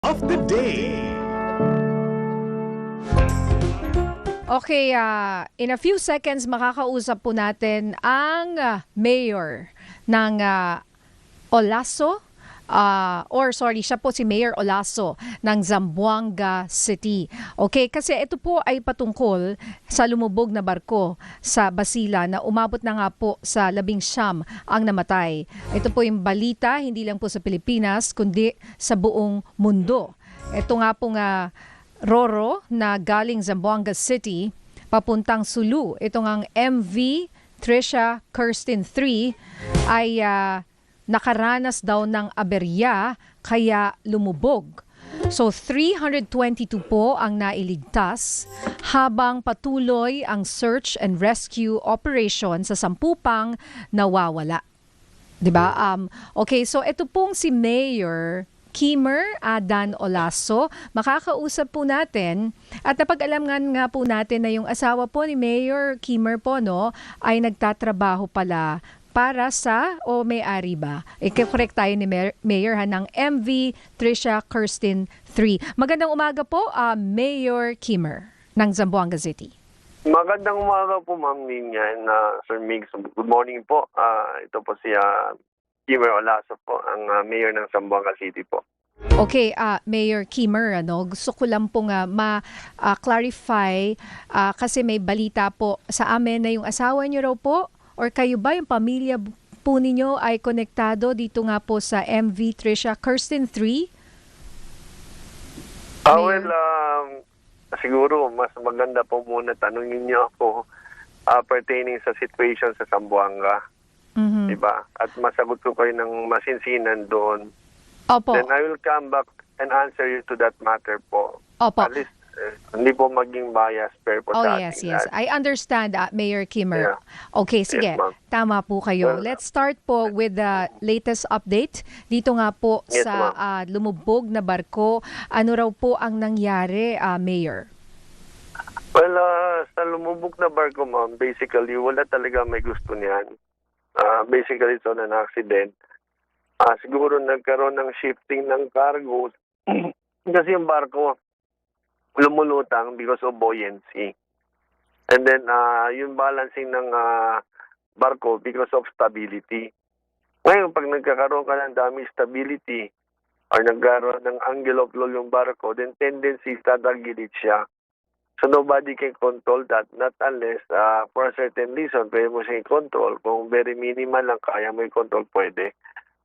of the day. Okay, in a few seconds makakausap po natin ang mayor ng Olaso, siya po si Mayor Olaso ng Zamboanga City. Okay, kasi ito po ay patungkol sa lumubog na barko sa Basila na umabot na nga po sa 19 ang namatay. Ito po yung balita, hindi lang po sa Pilipinas, kundi sa buong mundo. Ito nga pong Roro na galing Zamboanga City papuntang Sulu. Itong ang MV Trisha Kirsten 3 ay nakaranas daw ng aberya kaya lumubog. So 322 po ang nailigtas habang patuloy ang search and rescue operation sa 10 pang nawawala. 'Di ba? Okay, so ito pong si Mayor Kimmer Adan Olaso, makakausap po natin at napag-alaman nga po natin na yung asawa po ni Mayor Kimmer po ay nagtatrabaho pala para sa may-ari ba? I-correct tayo ni Mayor ng MV Trisha Kirsten 3. Magandang umaga po, Mayor Kimmer ng Zamboanga City. Magandang umaga po, Ma'am Ninya and Sir Migs. Good morning po. Ito po si Kimmer Olaso po, ang mayor ng Zamboanga City po. Okay, Mayor Kimmer, gusto ko lang pong clarify kasi may balita po sa amin na yung asawa niyo raw po or kayo ba, yung pamilya po ninyo ay konektado dito nga po sa MV Trisha Kirsten 3? Siguro mas maganda po muna tanungin niyo ako pertaining sa situation sa Zamboanga. Diba? At masagot ko kayo ng masinsinan doon. Opo. Then I will come back and answer you to that matter po. Opo. At least hindi po maging bias per po sa yes. ating lahat. I understand, Mayor Kimmer. Yeah. Okay, sige. Yes, ma'am. Tama po kayo. Well, Let's start po with the latest update. Dito nga po Yes, sa lumubog na barko. Ano raw po ang nangyari, Mayor? Well, sa lumubog na barko, ma'am, basically, wala talaga may gusto niyan. Basically, ito na accident. Siguro nagkaroon ng shifting ng cargo kasi yung barko lumulutang because of buoyancy. And then, yung balancing ng barko because of stability. Ngayon, pag nagkakaroon ka ng dami stability or nagkaroon ng angle of roll yung barko, then tendency tatagilid siya. So nobody can control that, not unless for a certain reason, pwede mo siya i-control. Kung very minimal lang kaya mo i-control, pwede.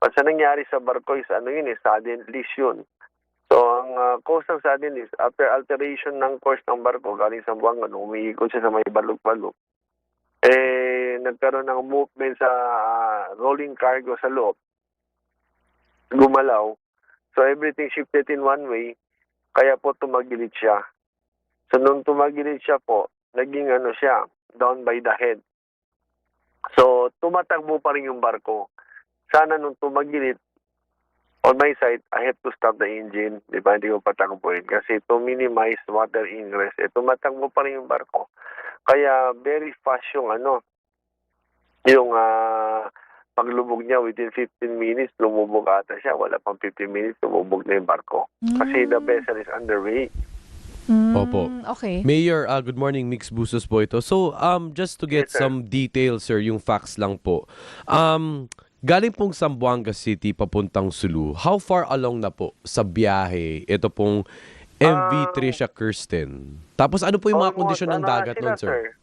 But sa nangyari sa barko is sudden release yun. So ang cause ng sudden release, after alteration ng course ng barko, galing sa Buanga, nung umiikot siya sa may balog-balog, nagkaroon ng movement sa rolling cargo sa loob, gumalaw. So everything shifted in one way, kaya po tumagilid siya. So nung tumagilid siya po, naging siya, down by the head. So tumatakbo pa rin yung barko. Sana nung tumagilid, on my side, I have to stop the engine. Di ba? Hindi ko patakbuhin. Kasi to minimize water ingress, tumatakbo pa rin yung barko. Kaya very fast yung yung paglubog niya within 15 minutes, lumubog ata siya. Wala pang 15 minutes, lumubog na yung barko. Kasi the vessel is underway. Opo. Okay. Mayor, good morning. Mix Busos po ito. So, just to get Yes, sir. some details, sir, yung facts lang po. Galing pong Zamboanga City papuntang Sulu, how far along na po sa biyahe ito pong MV Trisha Kirsten? Tapos ano po yung mga kondisyon ng dagat nun, sir?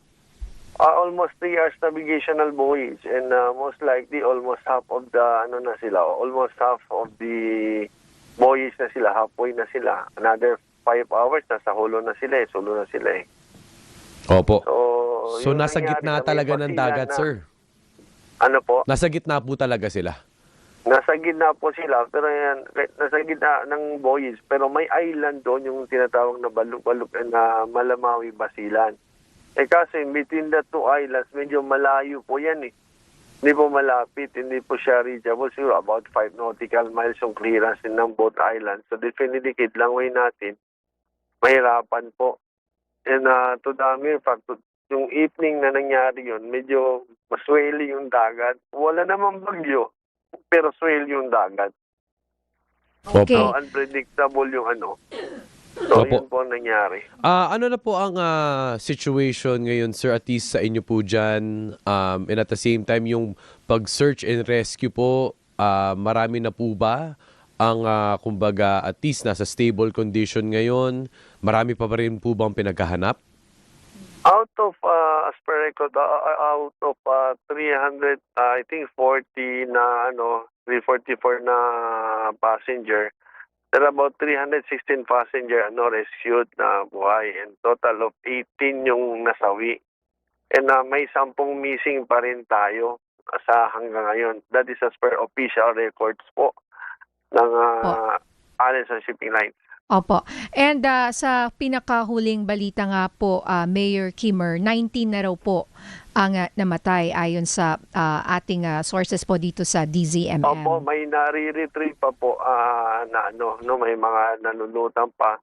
Almost 3 hours navigational voyage and most likely almost half of the almost half of the voyage na sila, halfway na sila. Another 5 hours, nasa Sulu na sila eh. Opo. So yung nasa nangyari gitna sa may talaga ng Basilan dagat, na- sir? Ano po? Nasa gitna po talaga sila? Nasa gitna po sila, pero yan, nasa gitna ng voyage, pero may island doon, yung tinatawag na Baluk-Baluk na Malamawi, Basilan. Kasi in between the two islands, medyo malayo po yan eh. Hindi po malapit, hindi po siya reachable. Siguro about 5 nautical miles yung clearance ng both islands. So definitely, kidlangway natin, mahirapan po. And to the mere fact, yung evening na nangyari yun, medyo maswelly yung dagat. Wala namang bagyo, pero swell yung dagat. Okay. So, unpredictable yung ano. So, Opo. yun po ang nangyari. Ano na po ang situation ngayon, sir, at least sa inyo po dyan? And at the same time, yung pag-search and rescue po, marami na po ba ang, kumbaga, at least nasa stable condition ngayon? Marami pa rin po bang pinaghahanap? Out of, as per record, out of 300, I think 40 na, 344 na passenger, there are about 316 passenger, rescued na buhay, and total of 18 yung nasawi. And may 10 missing pa rin tayo sa hanggang ngayon. That is as per official records po ng Alenson Shipping Line. Opo. And sa pinakahuling balita nga po, Mayor Kimmer, 19 na raw po ang namatay ayon sa ating sources po dito sa DZMM. Opo, may nare-retrieve pa po may mga nanunutang pa.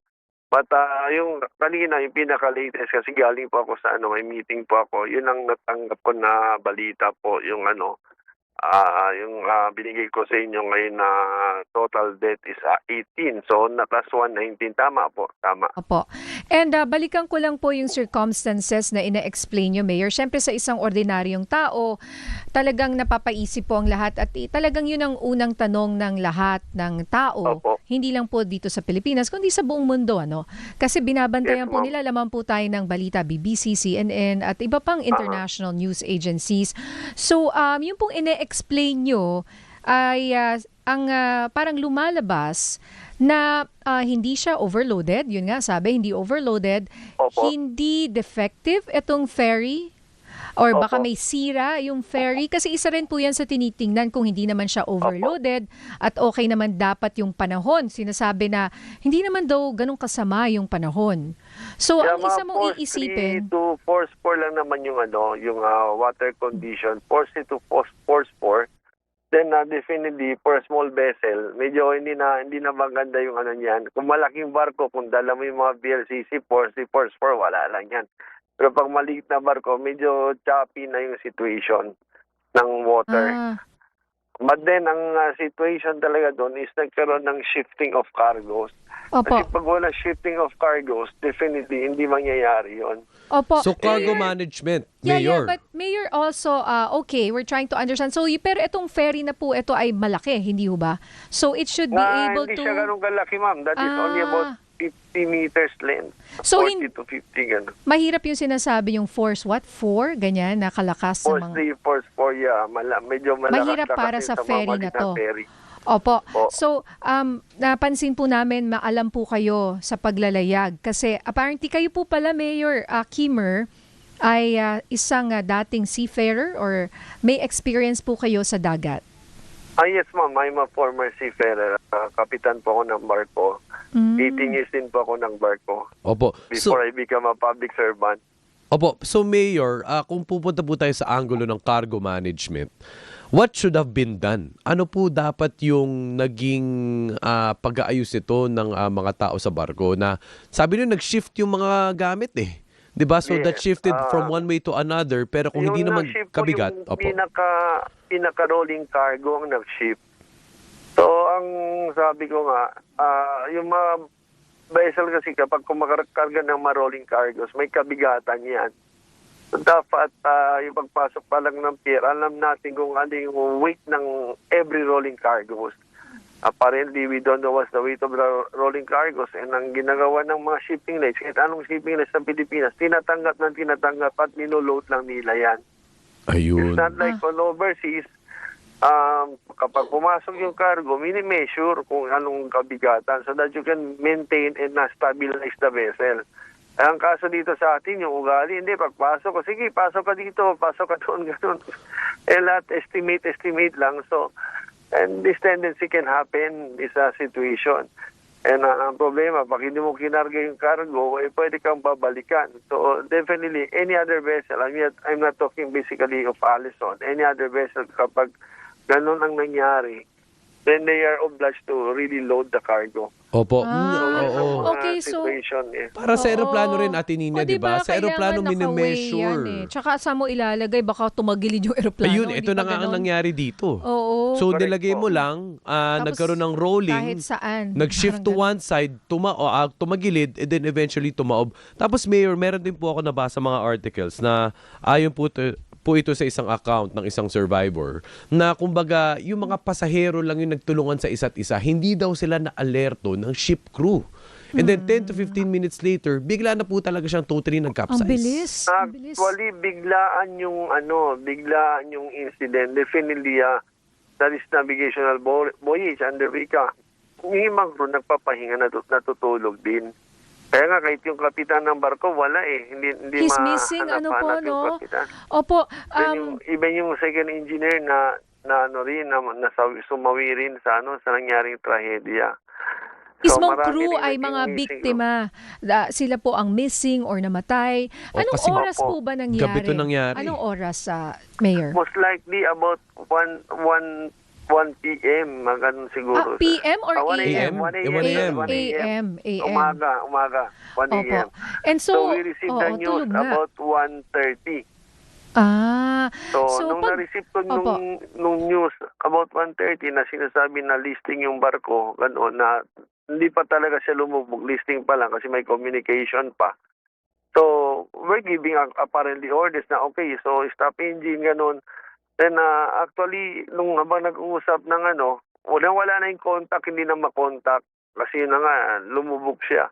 But yung kanina, yung pinaka-latest, kasi galing po ako sa may meeting po ako, yun ang natanggap ko na balita po, yung binigay ko sa inyo ngayon na total death is 18. So, nakas 119. Tama po, tama. Opo. And balikan ko lang po yung circumstances na ina-explain nyo, Mayor. Siyempre sa isang ordinaryong tao, talagang napapaisip po ang lahat at talagang yun ang unang tanong ng lahat ng tao. Opo. Hindi lang po dito sa Pilipinas, kundi sa buong mundo. Kasi binabantayan Yes, po ma'am. nila, laman po tayo ng balita, BBC, CNN at iba pang international news agencies. So, yung pong ina-explain nyo ay ang parang lumalabas na hindi siya overloaded. Yun nga, sabi, hindi overloaded. Opo. Hindi defective itong ferry. Or baka Opo. may sira yung ferry. Kasi isa rin po yan sa tinitingnan kung hindi naman siya overloaded at okay naman dapat yung panahon. Sinasabi na hindi naman daw ganun kasama yung panahon. So, ang isa mong iisipin... to force 4 lang naman yung yung water condition. Force 3 to force 4. Then definitely for a small vessel, medyo hindi na maganda yung niyan. Kung malaking barko, kung dala mo yung mga VLCC, force 4, wala lang yan. Pero pag maliit na barko, medyo choppy na yung situation ng water. But then, ang situation talaga doon is nagkaroon ng shifting of cargoes. Opo. Kasi pag wala shifting of cargoes, definitely hindi mangyayari yon. Opo. So, cargo management, Yeah, Mayor. but Mayor also, okay, we're trying to understand. So, pero itong ferry na po, ito ay malaki, hindi ho ba? So, it should be able Hindi to... siya ganun kalaki, ma'am. That is only about 50 meters length. So, 40 to 50, gano'n. mahirap yung sinasabi yung force, what? 4? Ganyan, nakalakas sa Force mga... 3, force 4, yeah. Medyo malakas Mahirap na para kasi sa ferry mga na to. ferry. Opo. Po. So, napansin po namin, maalam po kayo sa paglalayag. Kasi apparently kayo po pala, Mayor Kimmer, ay isang dating seafarer or may experience po kayo sa dagat. Yes, ma'am. I'm a former seafarer. Kapitan po ako ng barko. 18 years din po ako ng barko Opo. So, before I become a public servant. Opo. So, Mayor, kung pupunta po tayo sa angulo ng cargo management, what should have been done? Ano po dapat yung naging pag-aayos ito ng mga tao sa barko na sabi nyo nag-shift yung mga gamit eh. 'Di ba? So that shifted from one way to another pero kung hindi naman na-shift kabigat. po yung pinaka-rolling cargo ang nag-shift. So, ang sabi ko nga, yung mga vessel kasi kapag kumakarga ng mga rolling cargos, may kabigatan yan. So, dapat yung pagpasok pa lang ng pier, alam natin kung ano yung weight ng every rolling cargos. Apparently, we don't know what's the weight of the rolling cargos. And ang ginagawa ng mga shipping lines, kahit anong shipping lines sa Pilipinas, tinatanggap at ninoload lang nila yan. Ayun. It's not like on overseas, kapag pumasok yung cargo, mini-measure kung anong kabigatan so that you can maintain and stabilize the vessel. Ang kaso dito sa atin, yung ugali, hindi, pagpasok ko, sige, pasok ka dito, pasok ka doon, gano'n. Lahat estimate lang. So, and this tendency can happen, this situation. And ang problema, pag hindi mo kinarga yung cargo, pwede kang babalikan. So, definitely, any other vessel, I'm not talking basically of Allison, any other vessel, kapag ganun ang nangyari, then they are obliged to really load the cargo. Opo. Ah, Oo. okay, so Situation, Para sa Oo. eroplano rin, Ate Nina, O, di ba? Sa eroplano, kailangan naka-weigh yan eh. minimeasure. Tsaka saan mo ilalagay, baka tumagilid yung eroplano. Ayun, hindi ito ba na nga ang ganon? nangyari dito. Oo. So, Correct nilagay po. mo lang, Tapos, nagkaroon ng kahit rolling, saan. nag-shift to Parang one side, tumagilid, and then eventually tumaob. Tapos, Mayor, meron din po ako nabasa mga articles na ayon po ito sa isang account ng isang survivor na kumbaga yung mga pasahero lang yung nagtulungan sa isa't isa, hindi daw sila na-alerto ng ship crew. And then 10 to 15 minutes later, bigla na po talaga siyang totally nag-capsize. Ang bilis. Ang bilis. Actually, biglaan yung incident. Definitely, that is navigational voyage under Vika. Yung ibang crew nagpapahinga, natutulog din. Kaya nga, kahit yung kapitan ng barko, wala eh. Hindi He's missing, ano po, mahanap yung no? kapitan. Opo. Then even yung second engineer na sumawi rin sa nangyaring trahedya. Mismong marami crew ring ay naging mga missing, biktima. Sila po ang missing or namatay. Anong kasi- oras Opo. po ba nangyari? Gabi to nangyari. Anong oras, Mayor? Most likely about 1 p.m. Ganun siguro. PM or 1 AM? 1 a.m. 1 a.m. 1 a.m. AM. Umaga. 1 Opo. a.m. And So, so, we received the news tulog nga. about 1:30. So, nung pag- na-receive ko Opo. nung news about 1:30 na sinasabi na listing yung barko, gano'n na hindi pa talaga siya lumubog, listing pa lang kasi may communication pa. So, we're giving apparently orders na okay, so stop engine, gano'n. Then, actually, nung habang nag-uusap ng wala na yung contact, hindi na makontak kasi yun na nga, lumubog siya.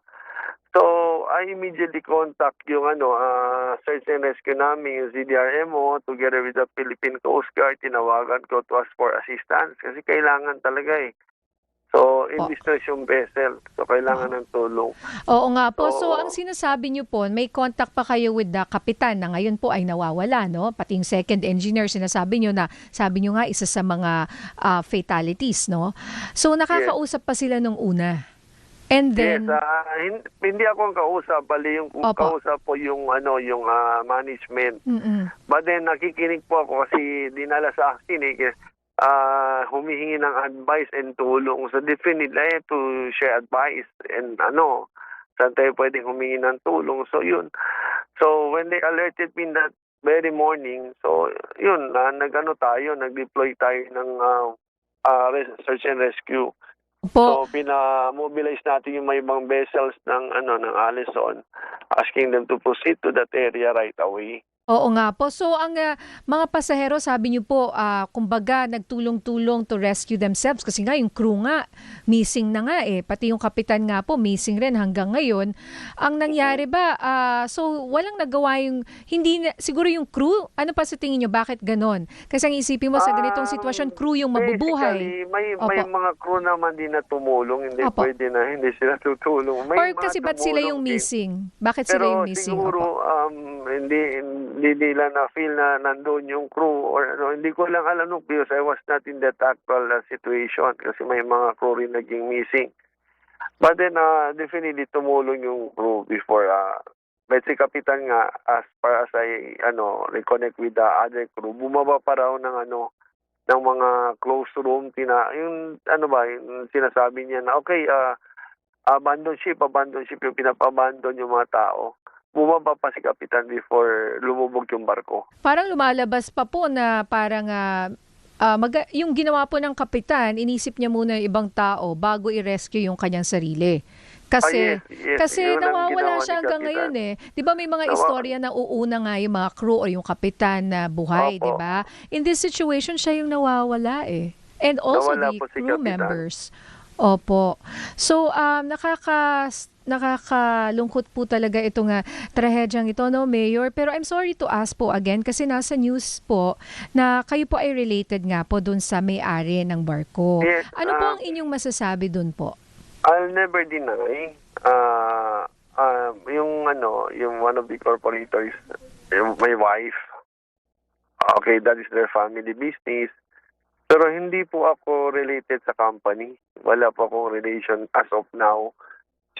So, I immediately contact yung search and rescue namin, yung ZDRMO, together with the Philippine Coast Guard, tinawagan ko to ask for assistance kasi kailangan talaga eh. So, in distress yung vessel. So, kailangan ng tulong. Oo nga po. So, Oo. ang sinasabi niyo po, may contact pa kayo with the kapitan na ngayon po ay nawawala, no? Pati yung second engineer, sinasabi niyo na, sabi niyo nga, isa sa mga fatalities, no? So, nakakausap pa sila nung una. And then, Yes, hindi ako ang kausap, bali yung Opo. kausap po yung management. mm-mm. But then nakikinig po ako kasi dinala sa akin humihingi ng advice and tulong. So definitely I have to share advice and saan tayo pwedeng humingi ng tulong. So yun. So when they alerted me that very morning, so yun, nag-deploy tayo ng search and rescue. po, So pina-mobilize natin yung may ibang vessels ng Allison, asking them to proceed to that area right away. oo nga po. So, ang mga pasahero, sabi niyo po, kumbaga, nagtulong-tulong to rescue themselves kasi nga, yung crew nga, missing na nga eh. Pati yung kapitan nga po, missing rin hanggang ngayon. Ang nangyari ba, so, walang nagawa yung, siguro yung crew, ano pa sa tingin niyo, bakit ganon? Kasi ang isipin mo, sa ganitong sitwasyon, crew yung mabubuhay. Basically, may Opo. mga crew naman din na tumulong. Hindi Opo. pwede na hindi sila tutulong. May Or mga kasi ba't sila yung tumulong din. missing? Bakit sila Pero yung missing? siguro, Opo. hindi nila na-feel na nandoon yung crew or hindi ko lang alam because I was not in that actual situation kasi may mga crew rin naging missing. But then, definitely tumulong yung crew before, let's say, kapitan nga, as far as I, reconnect with the other crew, bumaba pa raw ng mga closed room, yung sinasabi niya na, okay, abandon ship yung pinapa-abandon yung mga tao. Bumaba pa si kapitan before lumubog yung barko. Parang lumalabas pa po na parang yung ginawa po ng kapitan, inisip niya muna yung ibang tao bago i-rescue yung kanyang sarili. Kasi Yes. kasi Yun ang nawawala ginawa siya ni hanggang Kapitan. ngayon eh. 'Di ba may mga istorya na uuna nga yung mga crew o yung kapitan na buhay, Opo. 'di ba? In this situation siya yung nawawala eh. And also Nawala the po si crew Kapitan. members. Opo. So nakakalungkot po talaga itong trahedyang ito, no, Mayor? Pero I'm sorry to ask po again kasi nasa news po na kayo po ay related nga po dun sa may-ari ng barko. Yes, Ano po ang inyong masasabi dun po? I'll never deny yung one of the corporators, my wife. Okay, that is their family business. Pero hindi po ako related sa company. Wala po akong relation as of now.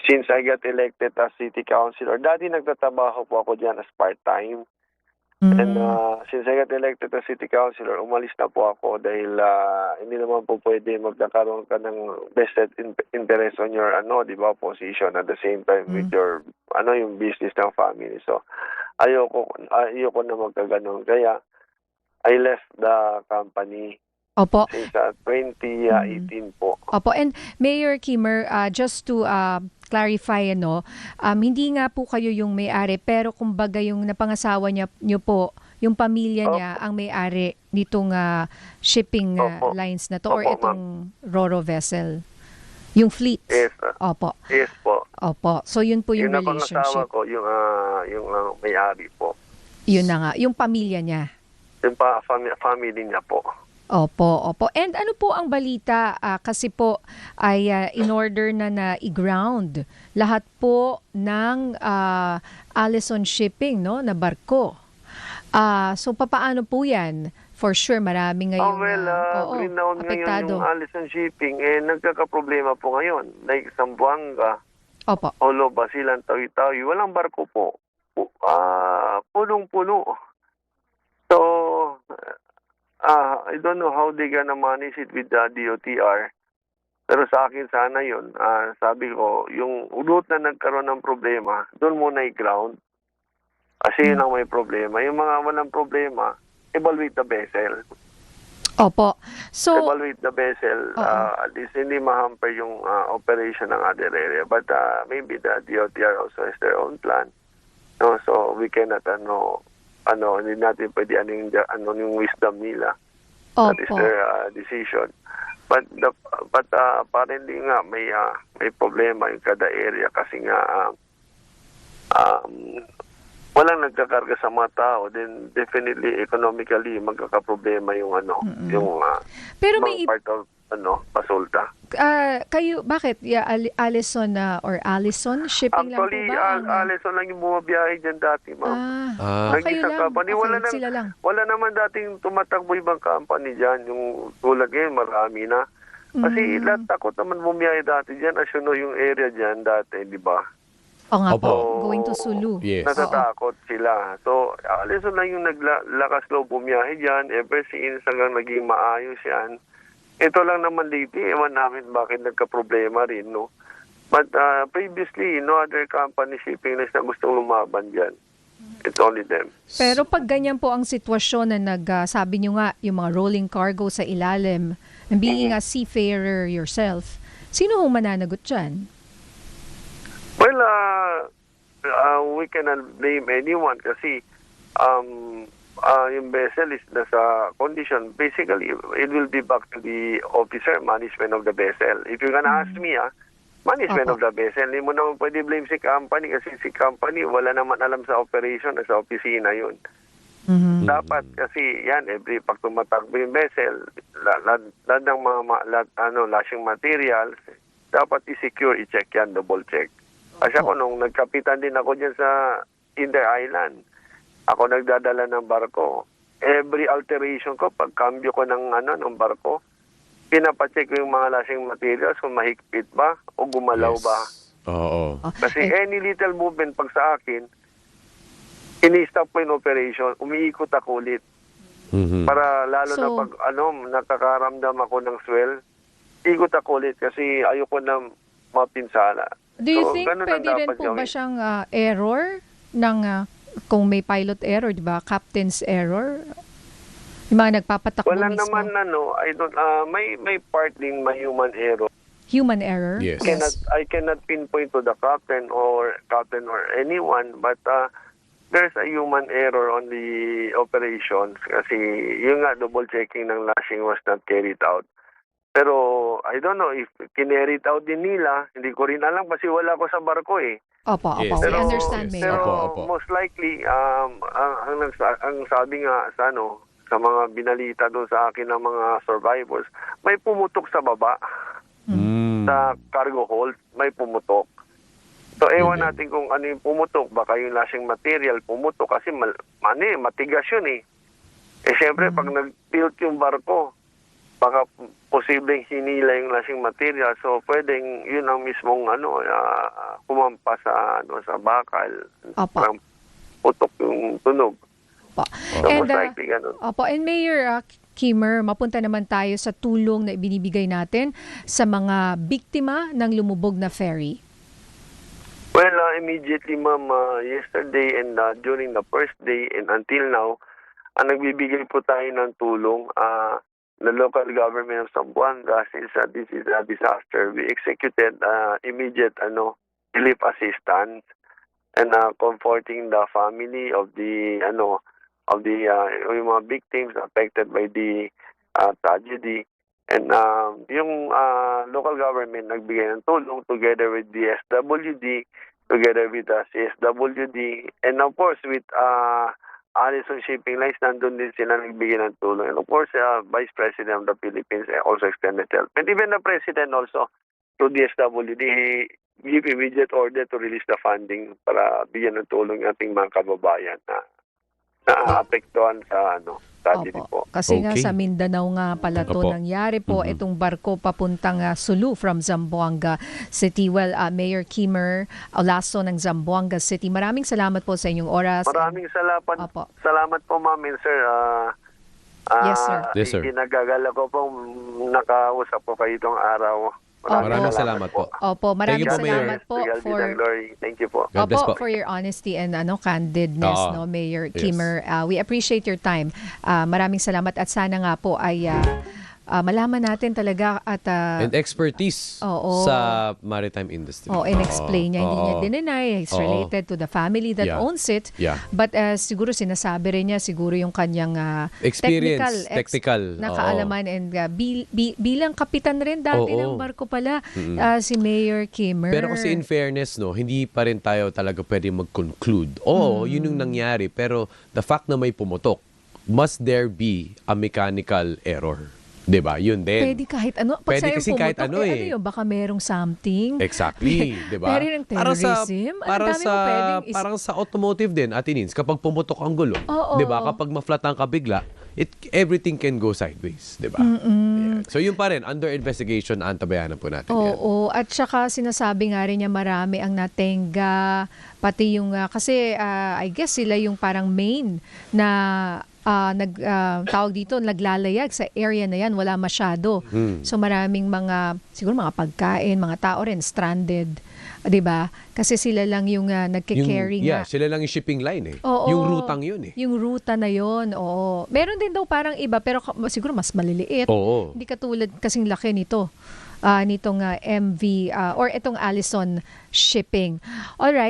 Since I got elected as city councilor, dati nagtatrabaho po ako dyan as part-time. And since I got elected as city councilor, umalis na po ako dahil hindi naman po pwede magkakaroon ka ng vested interest on your di ba, position at the same time with your yung business ng family. So ayoko na magkaganon. Kaya I left the company Opo. since 2018 po. Opo. And Mayor Kimmer, just to clarify, hindi nga po kayo yung may-ari, pero kumbaga yung napangasawa niyo po, yung pamilya niya ang may-ari nitong shipping lines na to or Opo, itong Roro vessel. Yung fleet. Yes. Opo. Yes po. Opo. So yun po yung napangasawa relationship. ko, yung may-ari po. Yun na nga. Yung pamilya niya. Yung family niya po. Opo. And ano po ang balita? Kasi po ay in order na i-ground lahat po ng Allison Shipping na barko. So papaano po yan? For sure, marami ngayong Green down ngayon apektado. yung Allison Shipping, nagkakaproblema po ngayon. Like Zamboanga, Opo. Olo, Basilan, Tawi-Tawi, walang barko po. Punong-puno. So, I don't know how they gonna manage it with the DOTR. Pero sa akin sana yun. Sabi ko, yung route na nagkaroon ng problema, doon muna i-ground. Kasi yun ang may problema. Yung mga walang problema, evaluate the vessel. Opo. So, Evaluate the vessel. At least hindi ma-hamper yung operation ng other area. But maybe the DOTR also has their own plan. No, so we cannot hindi natin pwede yung wisdom nila. That is opo. their decision. But apparently nga may problema yung kada area kasi nga walang nagkakarga sa mga tao, then definitely economically magkakaproblema yung Pero mga may part of pasulta. kayo, bakit? Allison or Allison Shipping Actually, lang po ba? Allison lang yung bumabiyahe dyan dati, ma'am. Kayo Nag-isa lang. company. Okay, sila lang. Wala naman dating tumatakbo ibang company dyan. Yung tulad ngayon, marami na. Kasi lahat takot naman bumiyahe dati dyan. As you know, yung area dyan dati, di ba? O nga Opo. po, going to Sulu. Yes. Natatakot sila. So, Allison lang yung naglakas loob bumiyahe dyan. Ever since hanggang naging maayos yan. Ito lang naman dito, ewan namin bakit nagka-problema rin, no? But previously, no other company shipping lines na gustong lumaban dyan. It's only them. Pero pag ganyan po ang sitwasyon na sabi nyo nga, yung mga rolling cargo sa ilalim, and being a seafarer yourself, sino ho mananagot dyan? Well, we cannot blame anyone kasi yung vessel is nasa condition. Basically, it will be back to the officer management of the vessel. If you're gonna ask me, management of the vessel, hindi mo naman pwede blame si company kasi si company wala naman alam sa operation, sa opisina yun. Dapat kasi yan, pag tumatakbo yung vessel, lahat ng mga lashing materials, dapat i-secure, i-check yan, double check. Kasi ako nung nagkapitan din ako dyan sa Inter Island, ako nagdadala ng barko. Every alteration ko, pag cambio ko ng barko, pinapacheck ko yung mga lashing materials kung mahigpit ba o gumalaw ba. Oo. Kasi any little movement pag sa akin, ini-stop ko yung operation, umiikot ako ulit. Para lalo So, na pag nakakaramdam ako ng swell, ikot ako ulit kasi ayoko na mapinsala. Do you So, think ganun ang pwede rin dapat po ba gawin. siyang error ng kung may pilot error, di ba? Captain's error? Yung mga nagpapatakbo Wala mismo. naman I don't may part din may human error. Human error? Yes. I cannot pinpoint to the captain or anyone, but there's a human error on the operations kasi yung nga double checking ng lashing was not carried out. Pero I don't know if kineried out din nila, hindi ko rin alam kasi wala ko sa barko eh. Opo. Yes. We Pero- understand, yes. Mayor. Pero Opo. most likely, ang sabi nga sa mga binalita doon sa akin ng mga survivors, may pumutok sa baba, sa cargo hold, may pumutok. So, ewan natin kung ano yung pumutok. Baka yung lashing material pumutok kasi matigas yun eh. Siyempre, pag nag-tilt yung barko, baka posibleng hinila yung lashing material. So, pwedeng yun ang mismong kumampa sa bakal. Opo. Parang putok yung tunog. Po. So, most likely ganun. Opo, and Mayor Kimmer, mapunta naman tayo sa tulong na ibinibigay natin sa mga biktima ng lumubog na ferry. Well, immediately, ma'am, yesterday and during the first day and until now, nagbibigay po tayo ng tulong. The local government of Zamboanga, since this is a disaster, we executed immediate relief assistance and comforting the family of the yung mga victims affected by the tragedy. And yung local government nagbigay ng tulong together with the SWD, together with the CSWD, and of course with Allison Shipping Lines, nandun din sila nagbigay ng tulong. And of course, Vice President of the Philippines also extended help. And even the President also, through the SWD, he give immediate order to release the funding para bigyan ng tulong ating mga kababayan na naapektuhan sa tragedy po. Kasi nga Okay. sa Mindanao nga pala to Opo. nangyari po itong barko papuntang Sulu from Zamboanga City. Well, Mayor Kimmer Olaso ng Zamboanga City, maraming salamat po sa inyong oras. Maraming salamat. Opo. Salamat po, ma'am and sir. Yes, sir. Yes, sir. Ginagagala ko pong nakausap po kayo itong araw. Maraming salamat po. Opo, maraming Thank you po, Mayor. salamat po for glory. Thank you po. God bless po. for your honesty and candidness, Oo. Mayor Yes. Kimmer. We appreciate your time. Maraming salamat at sana nga po ay malaman natin talaga at And expertise Oo. sa maritime industry. in-explain niya. Hindi niya Oo. dineny. It's Oo. related to the family that Yeah. owns it. Yeah. But siguro sinasabi rin niya siguro yung kanyang Experience, technical. na Oo. kaalaman and bilang kapitan rin dati Oo. ng barko pala si Mayor Kimmer. Pero kasi in fairness, no, hindi pa rin tayo talaga pwede mag-conclude. Oo, yun yung nangyari. Pero the fact na may pumutok, must there be a mechanical error? 'Di ba? Yun din. Pwede kahit ano. Pag Pwede sa'yo kasi kahit pumutok, ano eh. Ano yun? Baka merong something. Exactly, 'di ba? Pero yung terrorism, ang dami mo pwedeng parang sa automotive din, Atinins, kapag pumutok ang gulo, Oo. 'di ba? Kapag ma-flat ang kabigla, everything can go sideways, 'di ba? Ayan. So yun pa rin, under investigation, antabayanan po natin yan. Oo, at saka sinasabi nga rin niya marami ang natenga, pati yung, kasi I guess sila yung parang main na tawag dito, naglalayag sa area na yan, wala masyado. So maraming siguro mga pagkain, mga tao rin, stranded, 'di ba? Kasi sila lang yung nagke-carry nga. Sila lang yung shipping line eh. Oo. Yung rutang yun eh. Yung ruta na yun, oo. Meron din daw parang iba, pero siguro mas maliliit. Oo. Hindi katulad kasing laki nito. Nitong MV or itong Allison Shipping. All right.